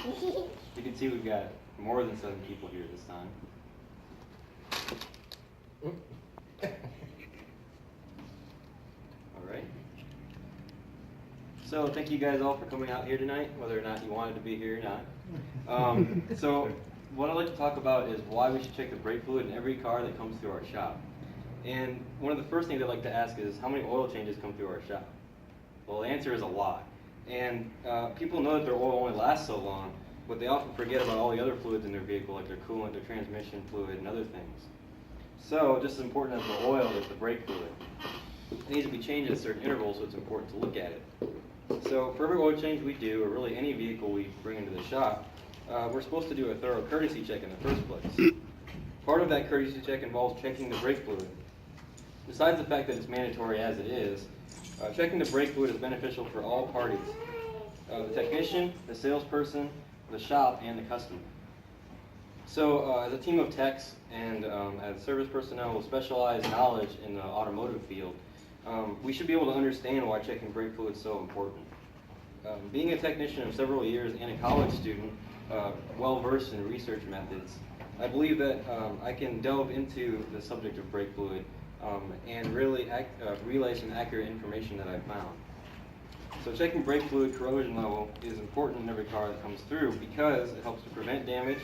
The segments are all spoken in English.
You can see we've got more than 7 people here this time. All right. So thank you guys all for coming out here tonight, whether or not you wanted to be here or not. So what I'd like to talk about is why we should check the brake fluid in every car that comes through our shop. And one of the first things I'd like to ask is, how many oil changes come through our shop? Well, the answer is a lot. And people know that their oil only lasts so long, but they often forget about all the other fluids in their vehicle, like their coolant, their transmission fluid, and other things. So just as important as the oil is the brake fluid. It needs to be changed at certain intervals, so it's important to look at it. So for every oil change we do, or really any vehicle we bring into the shop, we're supposed to do a thorough courtesy check in the first place. Part of that courtesy check involves checking the brake fluid. Besides the fact that it's mandatory as it is, checking the brake fluid is beneficial for all parties. The technician, the salesperson, the shop, and the customer. So as a team of techs and as service personnel with specialized knowledge in the automotive field, we should be able to understand why checking brake fluid is so important. Being a technician of several years and a college student, well-versed in research methods, I believe that I can delve into the subject of brake fluid and really relay some accurate information that I've found. So checking brake fluid corrosion level is important in every car that comes through because it helps to prevent damage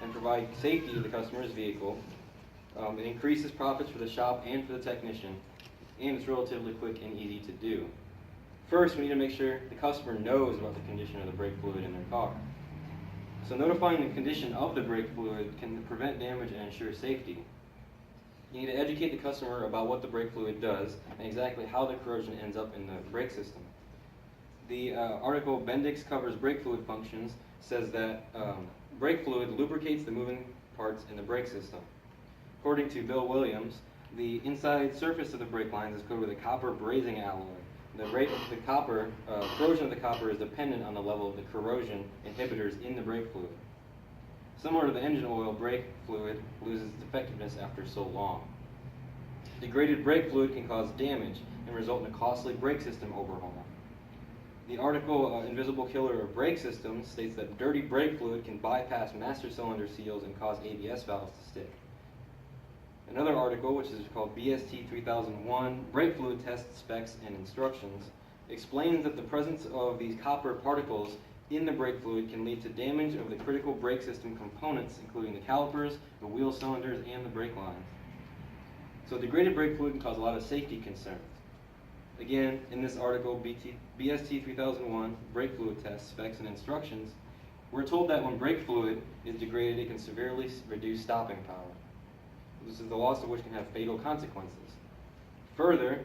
and provide safety to the customer's vehicle. It increases profits for the shop and for the technician, and it's relatively quick and easy to do. First, we need to make sure the customer knows about the condition of the brake fluid in their car. So notifying the condition of the brake fluid can prevent damage and ensure safety. You need to educate the customer about what the brake fluid does and exactly how the corrosion ends up in the brake system. The article Bendix Covers Brake Fluid Functions says that brake fluid lubricates the moving parts in the brake system. According to Bill Williams, the inside surface of the brake lines is coated with a copper brazing alloy. The rate of the copper, corrosion of the copper is dependent on the level of the corrosion inhibitors in the brake fluid. Similar to the engine oil, brake fluid loses its effectiveness after so long. Degraded brake fluid can cause damage and result in a costly brake system overhaul. The article Invisible Killer of Brake Systems states that dirty brake fluid can bypass master cylinder seals and cause ABS valves to stick. Another article, which is called BST-3001, Brake Fluid Test Specs and Instructions, explains that the presence of these copper particles in the brake fluid can lead to damage of the critical brake system components, including the calipers, the wheel cylinders, and the brake lines. So degraded brake fluid can cause a lot of safety concerns. Again, in this article, BST-3001, Brake Fluid Test Specs and Instructions, we're told that when brake fluid is degraded, it can severely reduce stopping power. This is the loss of which can have fatal consequences. Further,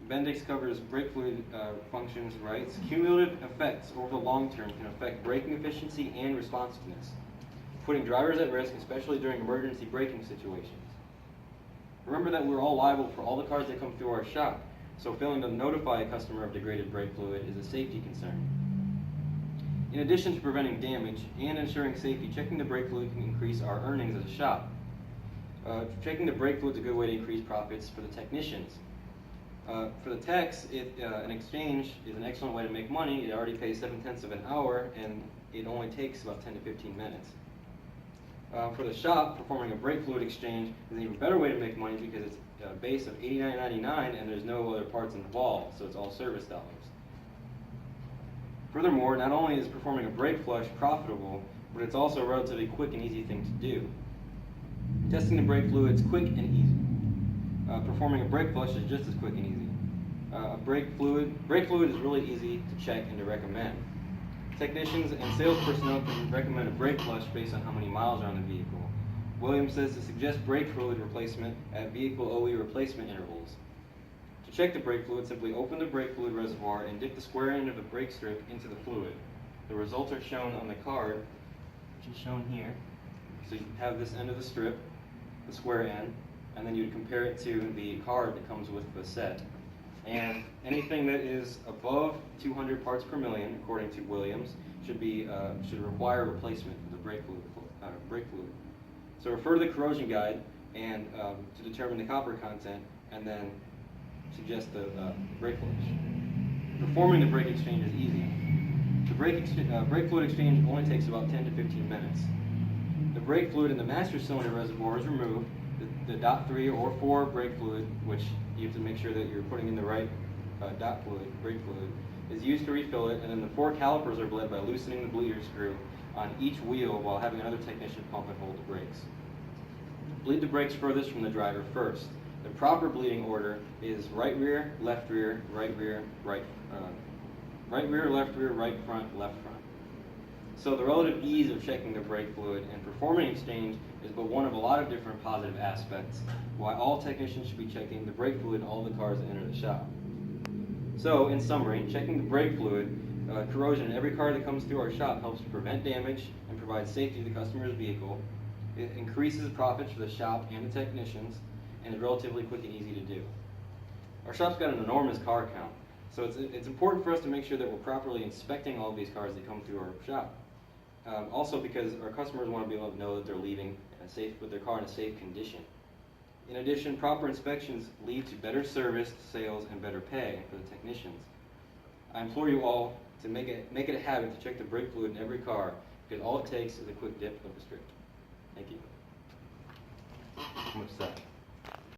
Bendix Covers Brake Fluid Functions writes, cumulative effects over the long term can affect braking efficiency and responsiveness, putting drivers at risk, especially during emergency braking situations. Remember that we're all liable for all the cars that come through our shop, so failing to notify a customer of degraded brake fluid is a safety concern. In addition to preventing damage and ensuring safety, checking the brake fluid can increase our earnings as a shop. Checking the brake fluid is a good way to increase profits for the technicians. For the techs, an exchange is an excellent way to make money. It already pays 7/10 of an hour, and it only takes about 10 to 15 minutes. For the shop, performing a brake fluid exchange is an even better way to make money because it's a base of $89.99 and there's no other parts involved, so it's all service dollars. Furthermore, not only is performing a brake flush profitable, but it's also a relatively quick and easy thing to do. Testing the brake fluid is quick and easy. Performing a brake flush is just as quick and easy. Brake fluid is really easy to check and to recommend. Technicians and sales personnel can recommend a brake flush based on how many miles are on the vehicle. Williams says to suggest brake fluid replacement at vehicle OE replacement intervals. To check the brake fluid, simply open the brake fluid reservoir and dip the square end of the brake strip into the fluid. The results are shown on the card, which is shown here. So you have this end of the strip, the square end, and then you'd compare it to the card that comes with the set. And anything that is above 200 parts per million, according to Williams, should require replacement of the brake fluid. So refer to the corrosion guide and to determine the copper content, and then suggest the brake flush. Performing the brake exchange is easy. The brake fluid exchange only takes about 10 to 15 minutes. The brake fluid in the master cylinder reservoir is removed. The .3 or 4 brake fluid, which you have to make sure that you're putting in the right brake fluid, is used to refill it, and then the 4 calipers are bled by loosening the bleeder screw on each wheel while having another technician pump and hold the brakes. Bleed the brakes furthest from the driver first. The proper bleeding order is right rear, left rear, right rear, right rear, left rear, right front, left front. So the relative ease of checking the brake fluid and performing exchange is but one of a lot of different positive aspects why all technicians should be checking the brake fluid in all the cars that enter the shop. So, in summary, checking the brake fluid corrosion in every car that comes through our shop helps prevent damage and provide safety to the customer's vehicle. It increases profits for the shop and the technicians, and is relatively quick and easy to do. Our shop's got an enormous car count, so it's important for us to make sure that we're properly inspecting all of these cars that come through our shop. Also because our customers want to be able to know that they're leaving with their car in a safe condition. In addition, proper inspections lead to better service, sales, and better pay for the technicians. I implore you all to make it a habit to check the brake fluid in every car, because all it takes is a quick dip of the strip. Thank you. How much is that?